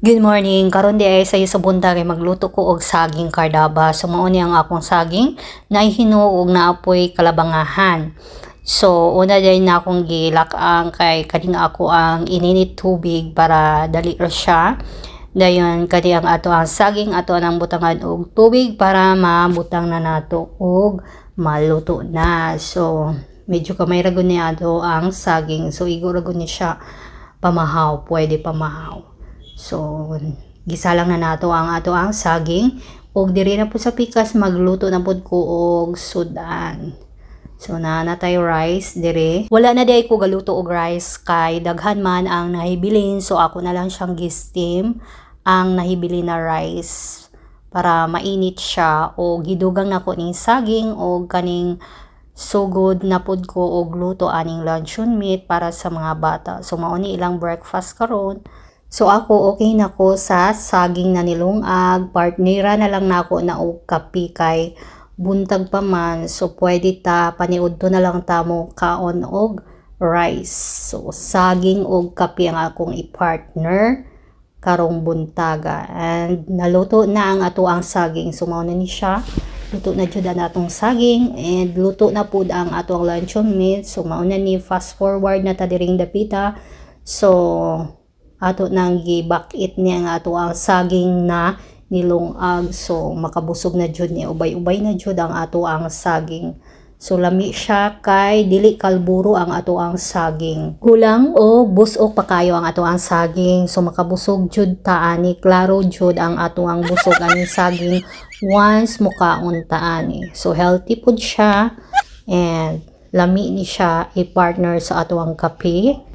Good morning. Karon di ay sayo sa buntag ay magluto ko og saging kardaba. So mao ni ang akong saging na hinuog na apoy kalabangahan. So una day na akong gilak-ang kay kaning ako ang ininit tubig para dali ra siya. Dayon kadi ang ato ang saging ato nang butangan og tubig para mabutang na nato og maluto na. So medyo kamay ra gud ni ato ang saging. So igo ra gud ni siya pamahaw, pwede pamahaw. So, gisa lang na nato ang ato ang saging. Og diri na po sa pikas magluto na pod ko og sudan. So, natay rice dire. Wala na di ko galuto og rice kay daghan man ang nahibilin. So, ako na lang siyang gi-steam ang nahibilin na rice para mainit siya. O gidugang nako ning saging o kaning sugod na pod ko og luto aning luncheon meat para sa mga bata. So, mao ni ilang breakfast karon. So ako okay na ko sa saging na nilungag, partnera na lang nako na og kape kay buntag pa man. So pwede ta paniudto na lang ta mo kaon og rice. So saging og kape ang akong i-partner karong buntaga. And naluto na ang ato ang saging. So mao na ni siya. Luto na jud ang atong saging and luto na pud ang atong luncheon meat. So mao na ni fast forward na ta diring dapita. So ato nang gibakit niya nga ato ang saging na nilungag. So makabusog na jud ni ubay-ubay na jud ang ato ang saging. So lami siya kay dili kalburo ang ato ang saging. Kulang o busog pa kayo ang ato ang saging. So makabusog jud ta ani, klaro jud ang ato ang busog ani saging once mukaon ta ani. So healthy pud siya and lami ni siya i-partner sa ato ang kape.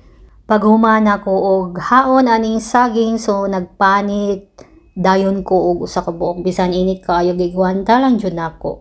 Paghuman ako og haon aning saging, so nagpanit dayon ko og usa ka buok bisan init kaayo gigwanta lang jud nako.